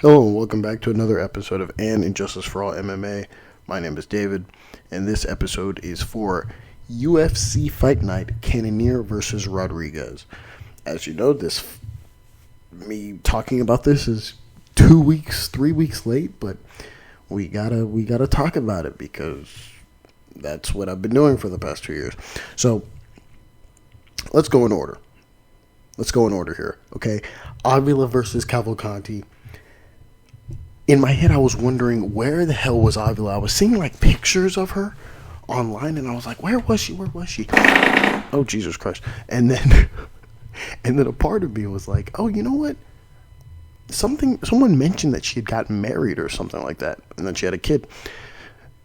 Hello and welcome back to another episode of Injustice For All MMA. My name is David, and this episode is for UFC Fight Night Cannonier V Rodrigues. As you know, me talking about this is 3 weeks late, but we gotta talk about it because that's what I've been doing for the past 2 years. So let's go in order. Here, okay? Avila versus Cavalcanti. In my head, I was wondering, where the hell was Avila? I was seeing, pictures of her online, and I was like, where was she? Oh, Jesus Christ. And then a part of me was like, oh, you know what? Someone mentioned that she had gotten married or something like that, and then she had a kid.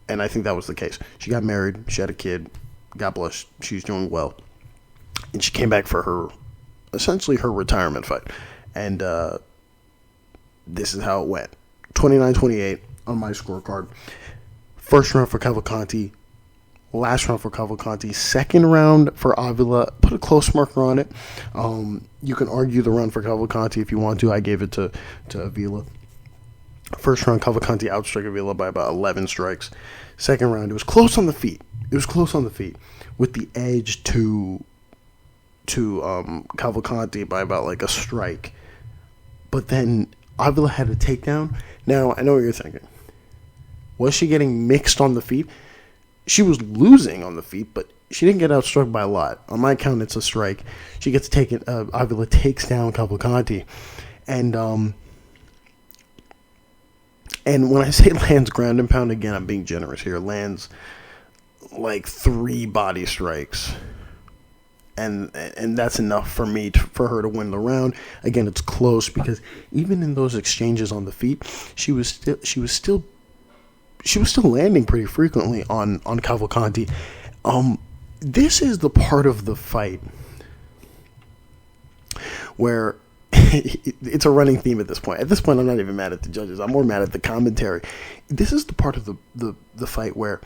And I think that was the case. She got married, she had a kid, God bless, she's doing well. And she came back for essentially her retirement fight. And this is how it went. 29-28 on my scorecard. First round for Cavalcanti. Last round for Cavalcanti. Second round for Avila. Put a close marker on it. You can argue the round for Cavalcanti if you want to. I gave it to Avila. First round, Cavalcanti outstruck Avila by about 11 strikes. Second round, it was close on the feet. With the edge to Cavalcanti by about a strike. But then Avila had a takedown. Now, I know what you're thinking. Was she getting mixed on the feet? She was losing on the feet, but she didn't get outstruck by a lot. On my count, it's a strike. She gets taken. Avila takes down Cavalcanti. And when I say lands ground and pound, again, I'm being generous here. Lands 3 body strikes. And that's enough for for her to win the round. Again, it's close because even in those exchanges on the feet, she was still landing pretty frequently on Cavalcanti. This is the part of the fight where it's a running theme at this point. At this point, I'm not even mad at the judges. I'm more mad at the commentary. This is the part of the fight where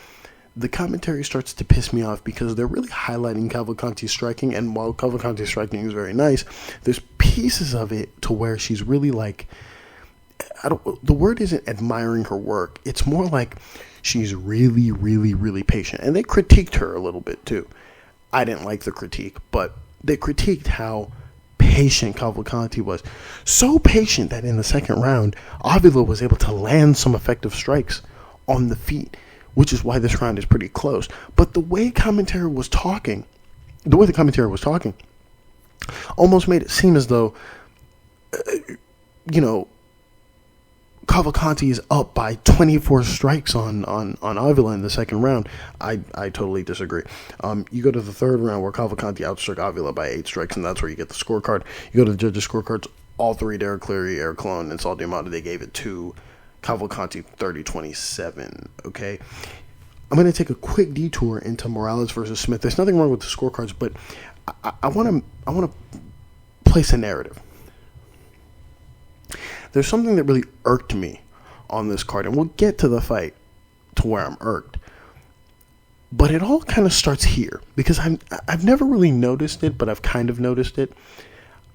the commentary starts to piss me off because they're really highlighting Cavalcanti's striking, and while Cavalcanti's striking is very nice, there's pieces of it to where she's really the word isn't admiring her work, it's more like she's really, really, really patient, and they critiqued her a little bit too. I didn't like the critique, but they critiqued how patient Cavalcanti was. So patient that in the second round, Avila was able to land some effective strikes on the feet, which is why this round is pretty close. But the way the commentary was talking almost made it seem as though, Cavalcanti is up by 24 strikes on Avila in the second round. I totally disagree. You go to the third round where Cavalcanti outstruck Avila by 8 strikes, and that's where you get the scorecard. You go to the judges' scorecards, all 3, Derek Cleary, Eric Clone, and Saul Diamante, they gave it to Cavalcanti 30-27, okay? I'm going to take a quick detour into Morales versus Smith. There's nothing wrong with the scorecards, but I want to place a narrative. There's something that really irked me on this card, and we'll get to the fight to where I'm irked. But it all kind of starts here, because I've never really noticed it, but I've kind of noticed it.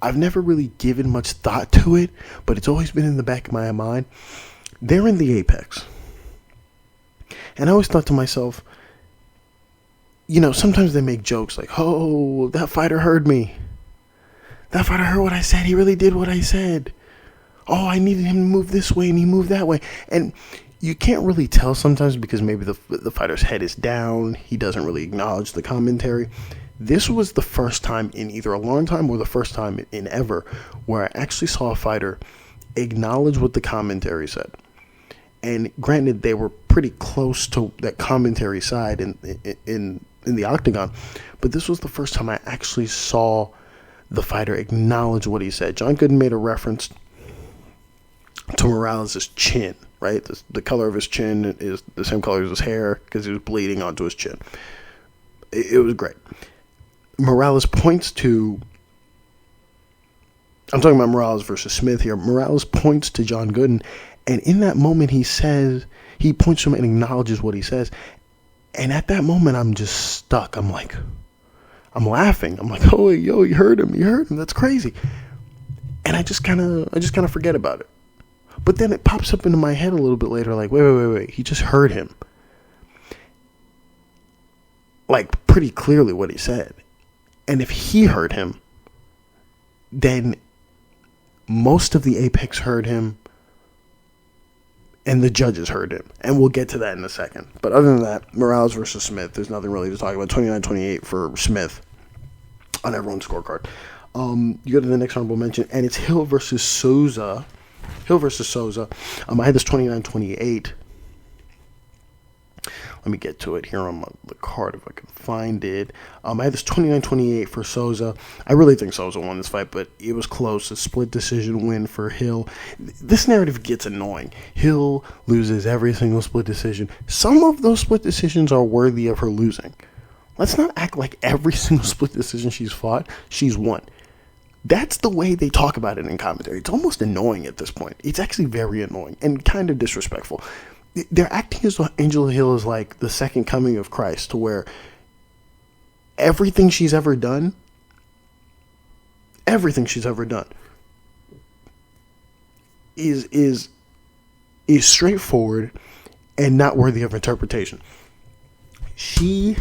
I've never really given much thought to it, but it's always been in the back of my mind. They're in the apex. And I always thought to myself, sometimes they make jokes like, oh, that fighter heard me. That fighter heard what I said. He really did what I said. Oh, I needed him to move this way and he moved that way. And you can't really tell sometimes because maybe the fighter's head is down. He doesn't really acknowledge the commentary. This was the first time in either a long time or the first time in ever where I actually saw a fighter acknowledge what the commentary said. And granted, they were pretty close to that commentary side in the octagon, but this was the first time I actually saw the fighter acknowledge what he said. John Gooden made a reference to Morales' chin, right? The color of his chin is the same color as his hair because he was bleeding onto his chin. It was great. Morales points to... I'm talking about Morales versus Smith here. Morales points to John Gooden, and in that moment he points to him and acknowledges what he says. And at that moment, I'm just stuck. I'm laughing. I'm like, oh, yo, you heard him. That's crazy. And I just kind of forget about it. But then it pops up into my head a little bit later, like, wait. He just heard him. Like, pretty clearly what he said. And if he heard him, then most of the Apex heard him, and the judges heard him. And we'll get to that in a second. But other than that, Morales versus Smith, there's nothing really to talk about. 29-28 for Smith on everyone's scorecard. You go to the next honorable mention, and it's Hill versus Souza. I had this 29-28. Let me get to it here on the card if I can find it. I had this 29-28 for Souza. I really think Souza won this fight, but it was close. A split decision win for Hill. This narrative gets annoying. Hill loses every single split decision. Some of those split decisions are worthy of her losing. Let's not act like every single split decision she's fought, she's won. That's the way they talk about it in commentary. It's almost annoying at this point. It's actually very annoying and kind of disrespectful. They're acting as though Angela Hill is like the second coming of Christ, to where everything she's ever done is straightforward and not worthy of interpretation. She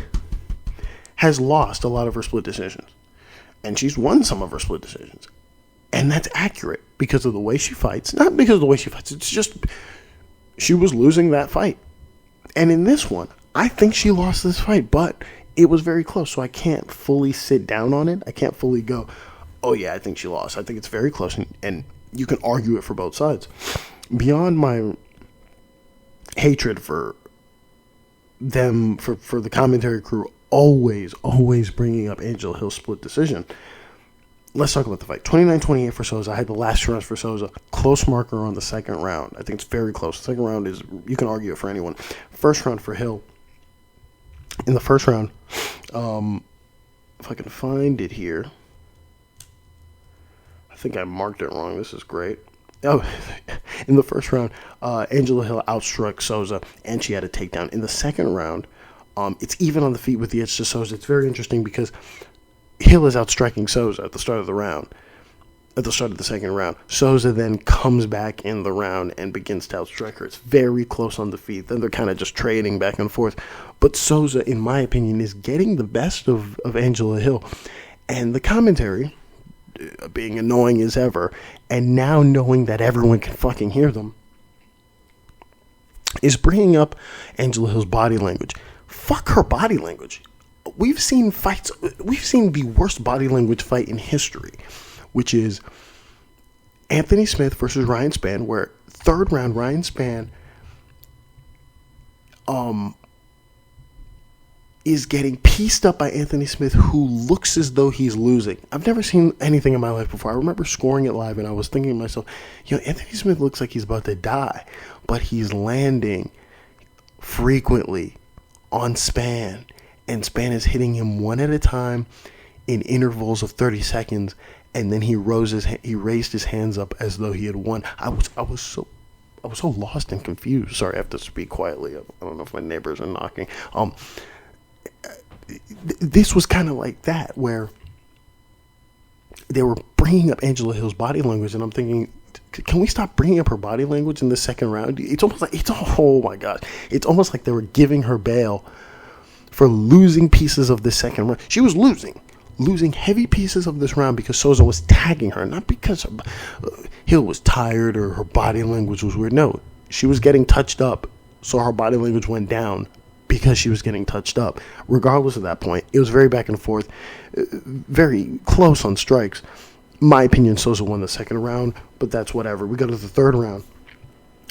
has lost a lot of her split decisions, and she's won some of her split decisions. And that's accurate because of the way she fights. Not because of the way she fights. It's just she was losing that fight. And in this one, I think she lost this fight, but it was very close. So I can't fully sit down on it. I can't fully go, oh yeah, I think she lost. I think it's very close, and you can argue it for both sides. Beyond my hatred for them, for the commentary crew always bringing up Angela Hill's split decision, let's talk about the fight. 29-28 for Souza. I had the last 2 rounds for Souza. Close marker on the second round. I think it's very close. The second round is, you can argue it for anyone. First round for Hill. In the first round, if I can find it here. I think I marked it wrong. This is great. Oh, in the first round, Angela Hill outstruck Souza, and she had a takedown. In the second round, it's even on the feet with the edge to Souza. It's very interesting because Hill is outstriking Souza at the start of the round. At the start of the second round, Souza then comes back in the round and begins to outstrike her. It's very close on the feet. Then they're kind of just trading back and forth. But Souza, in my opinion, is getting the best of Angela Hill. And the commentary, being annoying as ever, and now knowing that everyone can fucking hear them, is bringing up Angela Hill's body language. Fuck her body language. We've seen fights. We've seen the worst body language fight in history, which is Anthony Smith versus Ryan Spann, where third round Ryan Spann is getting pieced up by Anthony Smith, who looks as though he's losing. I've never seen anything in my life before. I remember scoring it live, and I was thinking to myself, Anthony Smith looks like he's about to die, but he's landing frequently on Spann, and Spann is hitting him one at a time in intervals of 30 seconds, and then he raised his hands up as though he had won. I was so lost and confused. Sorry, I have to speak quietly. I don't know if my neighbors are knocking. This was kind of like that, where they were bringing up Angela Hill's body language, and I'm thinking, can we stop bringing up her body language in the second round? It's almost like, oh my gosh, it's almost like they were giving her bail for losing pieces of the second round. She was losing heavy pieces of this round because Souza was tagging her, not because Hill was tired or her body language was weird. No, she was getting touched up, so her body language went down because she was getting touched up. Regardless of that point, it was very back and forth, very close on strikes. My opinion, Souza won the second round, but that's whatever. We go to the third round,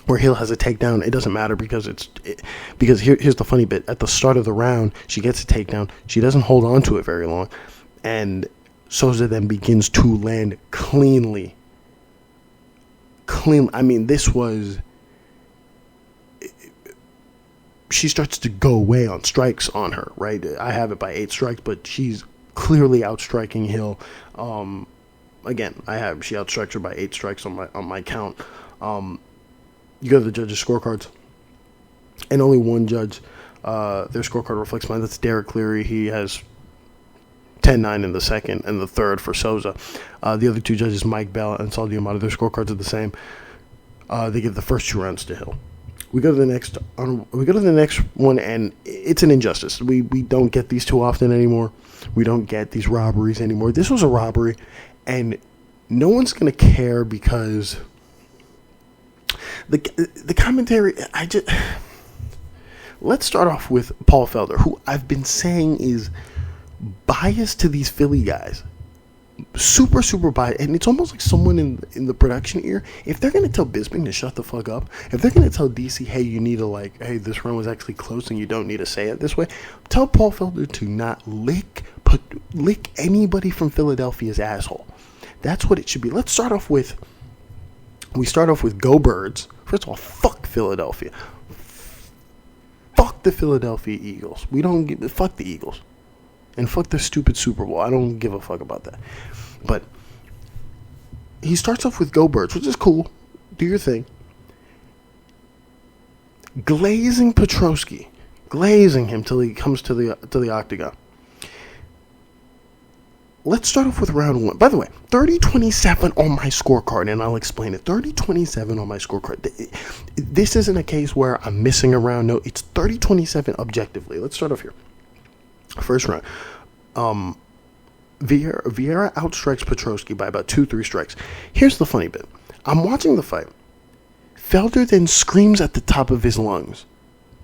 where Hill has a takedown. It doesn't matter because here's the funny bit. At the start of the round, she gets a takedown. She doesn't hold on to it very long, and Souza then begins to land cleanly. I mean, this was... She starts to go away on strikes on her, right? I have it by 8 strikes, but she's clearly outstriking Hill. Again, she outstrikes her by 8 strikes on my count. You go to the judges' scorecards, and only one judge, their scorecard reflects mine. That's Derek Cleary. He has 10-9 in the second and the third for Souza. The other 2 judges, Mike Bell and Saul Diamante, their scorecards are the same. They give the first 2 rounds to Hill. We go to the next one, and it's an injustice. We don't get these too often anymore. We don't get these robberies anymore. This was a robbery, and no one's gonna care because the commentary. Let's start off with Paul Felder, who I've been saying is biased to these Philly guys. Super, super biased. And it's almost like someone in the production ear, if they're going to tell Bisping to shut the fuck up, if they're going to tell DC, hey, you need to hey, this round was actually close and you don't need to say it this way, tell Paul Felder to not lick anybody from Philadelphia's asshole. That's what it should be. We start off with Go Birds. First of all, fuck Philadelphia. Fuck the Philadelphia Eagles. Fuck the Eagles. And fuck the stupid Super Bowl. I don't give a fuck about that. But he starts off with Go Birds, which is cool. Do your thing. Glazing Petroski. Glazing him till he comes to the octagon. Let's start off with round 1. By the way, 30-27 on my scorecard, and I'll explain it. 30-27 on my scorecard. This isn't a case where I'm missing a round. No, it's 30-27 objectively. Let's start off here. First round. Viera outstrikes Petroski by about 2-3 strikes. Here's the funny bit. I'm watching the fight. Felder then screams at the top of his lungs.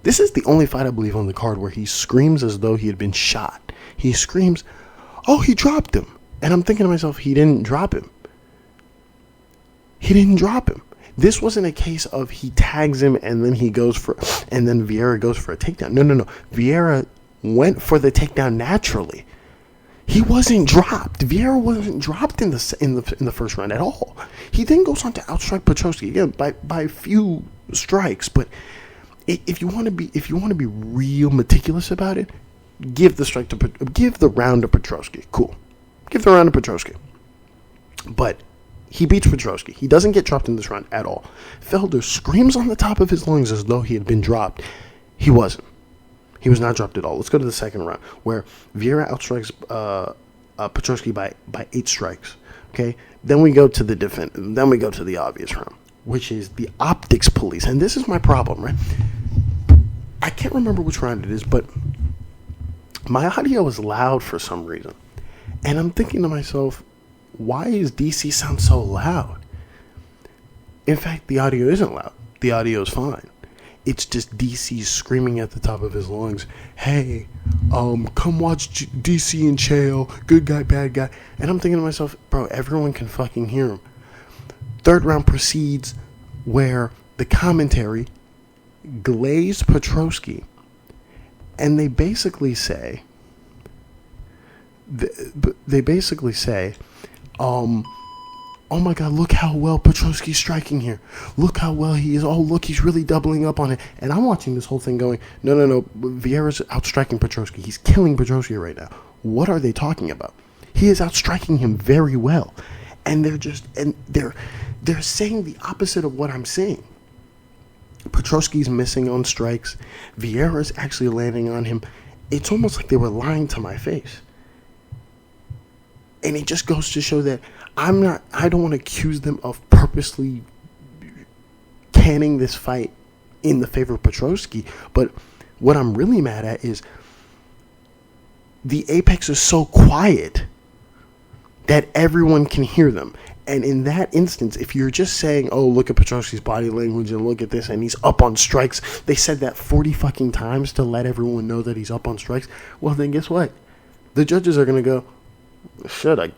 This is the only fight, I believe, on the card where he screams as though he had been shot. He screams, oh, he dropped him. And I'm thinking to myself, he didn't drop him. He didn't drop him. This wasn't a case of he tags him and then Viera goes for a takedown. No. Viera went for the takedown naturally. He wasn't dropped. Viera wasn't dropped in the first round at all. He then goes on to outstrike Petroski again by a few strikes. But if you want to be real meticulous about it, give the round to Petroski. Cool. Give the round to Petroski. But he beats Petroski. He doesn't get dropped in this round at all. Felder screams on the top of his lungs as though he had been dropped. He wasn't. He was not dropped at all. Let's go to the second round, where Viera outstrikes Petroski by 8 strikes. Okay, then we go to Then we go to the obvious round, which is the optics police, and this is my problem, right? I can't remember which round it is, but my audio is loud for some reason, and I'm thinking to myself, why is DC sound so loud? In fact, the audio isn't loud. The audio is fine. It's just DC screaming at the top of his lungs, hey, come watch DC in jail, good guy, bad guy. And I'm thinking to myself, bro, everyone can fucking hear him. Third round proceeds where the commentary glazed Petroski, and they basically say, oh my God, look how well Petroski's striking here. Look how well he is. Oh, look, he's really doubling up on it. And I'm watching this whole thing going, no. Viera's outstriking Petroski. He's killing Petroski right now. What are they talking about? He is outstriking him very well. And they're saying the opposite of what I'm saying. Petroski's missing on strikes. Viera's actually landing on him. It's almost like they were lying to my face. And it just goes to show that I don't want to accuse them of purposely canning this fight in the favor of Petroski, but what I'm really mad at is the apex is so quiet that everyone can hear them. And in that instance, if you're just saying, oh, look at Petroski's body language and look at this, and he's up on strikes, they said that 40 fucking times to let everyone know that he's up on strikes, well, then guess what? The judges are going to go, shit, I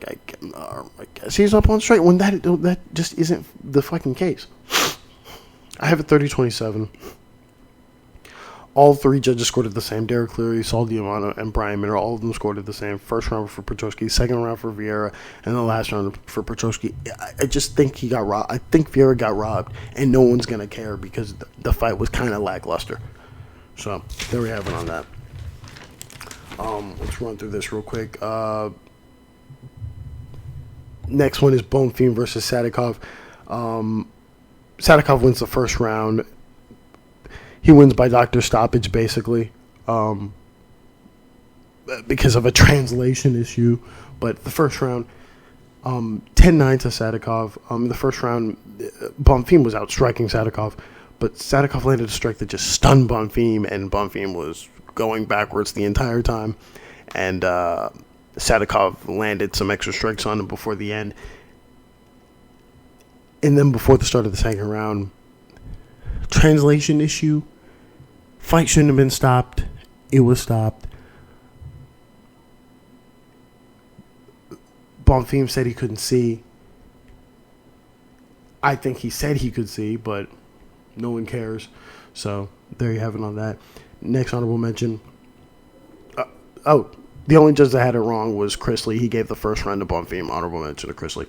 guess he's up on strike, when that just isn't the fucking case. I have it 30-27. All 3 judges scored it the same. Derek Cleary, Saul Diamano, and Brian Minner, all of them scored it the same. First round for Petroski, second round for Viera, and the last round for Petroski. I just think he got robbed. I think Viera got robbed, and no one's going to care because the fight was kind of lackluster. So, there we have it on that. Let's run through this real quick. Next one is Bonfim versus Sadykhov. Sadykhov wins the first round. He wins by doctor stoppage, basically, because of a translation issue. But the first round, 10-9 to Sadykhov. In the first round, Bonfim was outstriking Sadykhov, but Sadykhov landed a strike that just stunned Bonfim, and Bonfim was going backwards the entire time. And Sadykhov landed some extra strikes on him before the end. And then before the start of the second round, translation issue. Fight shouldn't have been stopped. It was stopped. Bonfim said he couldn't see. I think he said he could see, but no one cares. So there you have it on that. Next honorable mention. The only judge that had it wrong was Chrisley. He gave the first round to Bonfim. Honorable mention to Chrisley.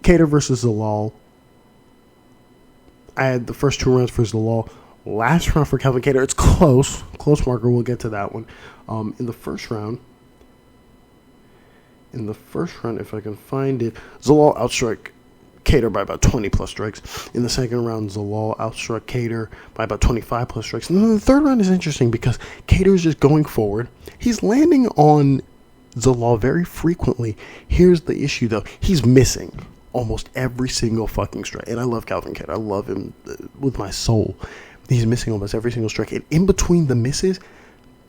Kattar versus Zalal. I had the first 2 rounds for Zalal. Last round for Calvin Kattar. It's close. Close marker. We'll get to that one. In the first round, if I can find it, Zalal outstruck Kattar by about 20 plus strikes. In the second round, Zalal outstruck Kattar by about 25 plus strikes. And then the third round is interesting because Kattar is just going forward. He's landing on Zalal very frequently. Here's the issue, though. He's missing almost every single fucking strike. And I love Calvin Kattar. I love him with my soul. He's missing almost every single strike. And in between the misses,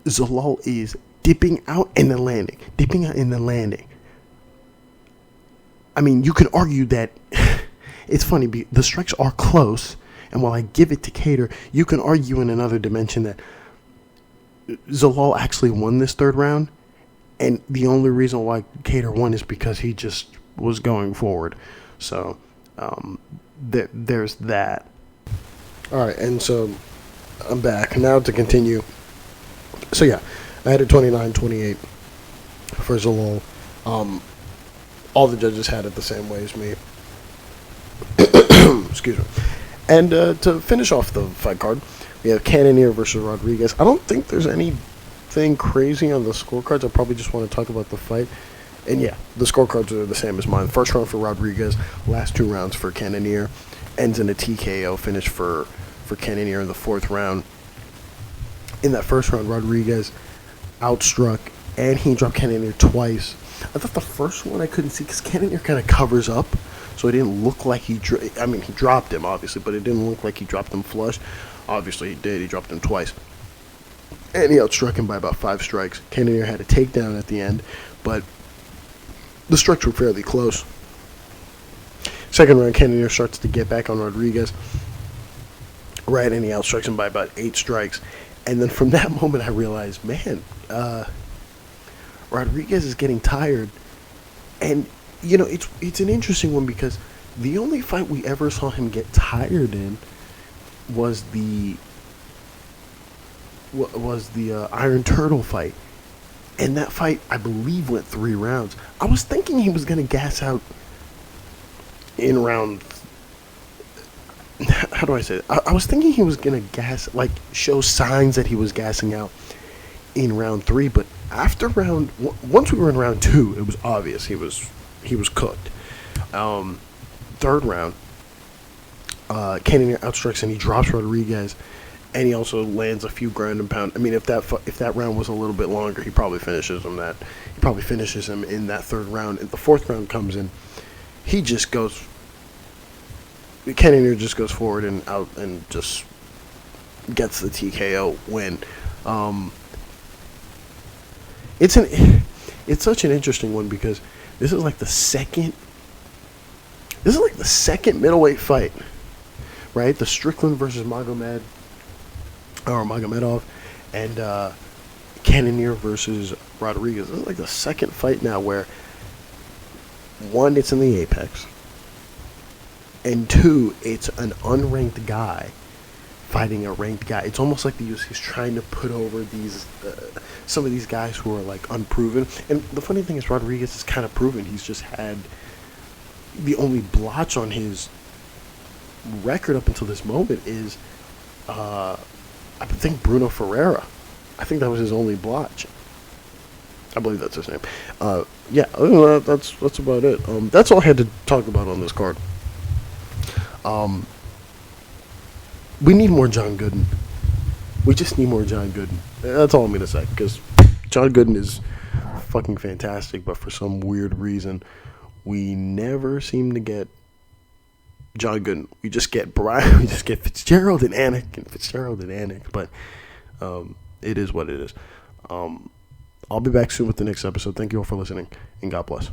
Zalal is dipping out and then landing. Dipping out and then landing. I mean, you can argue that it's funny. The strikes are close. And while I give it to Kattar, you can argue in another dimension that Zalal actually won this third round. And the only reason why Kattar won is because he just was going forward. So there's that. All right, and so I'm back now to continue. So yeah, I had a 29-28 for Zalal. All the judges had it the same way as me. Excuse me. And to finish off the fight card, we have Cannonier versus Rodrigues. I don't think there's anything crazy on the scorecards. I probably just want to talk about the fight. And yeah, the scorecards are the same as mine. First round for Rodrigues, last 2 rounds for Cannonier. Ends in a TKO finish for Cannonier in the 4th round. In that first round, Rodrigues outstruck, and he dropped Cannonier twice. I thought the first one I couldn't see because Cannonier kind of covers up, so it didn't look like he dropped him, obviously, but it didn't look like he dropped him flush. Obviously, he did. He dropped him twice. And he outstruck him by about 5 strikes. Cannonier had a takedown at the end, but the strikes were fairly close. Second round, Cannonier starts to get back on Rodrigues. Right, and he outstrikes him by about 8 strikes. And then from that moment, I realized, man, Rodrigues is getting tired. And, you know, it's an interesting one because the only fight we ever saw him get tired in was the Iron Turtle fight. And that fight, I believe, went 3 rounds. I was thinking he was going to gas out in round... How do I say it? I was thinking he was going to show signs that he was gassing out in round 3. But after once we were in round 2, it was obvious he was cooked. Third round, Cannonier outstrikes and he drops Rodrigues. And he also lands a few ground and pound. I mean, if that round was a little bit longer, he probably finishes him in that 3rd round. And the 4th round comes in, Cannonier just goes forward and out and just gets the TKO win. It's such an interesting one because this is like the second middleweight fight, right? The Strickland versus Magomedov, and Cannonier versus Rodrigues. This is like the second fight now where, 1, it's in the Apex, and 2, it's an unranked guy fighting a ranked guy. It's almost like the UFC is trying to put over these some of these guys who are like unproven. And the funny thing is, Rodrigues is kind of proven. He's just had the only blotch on his record up until this moment is I think Bruno Ferreira. I think that was his only blotch. I believe that's his name. Yeah, other than that, that's about it. That's all I had to talk about on this card. We need more John Gooden. We just need more John Gooden. That's all I'm going to say, because John Gooden is fucking fantastic, but for some weird reason, we never seem to get John Gooden. We just get Brian. We just get Fitzgerald and Anik. But it is what it is. I'll be back soon with the next episode. Thank you all for listening, and God bless.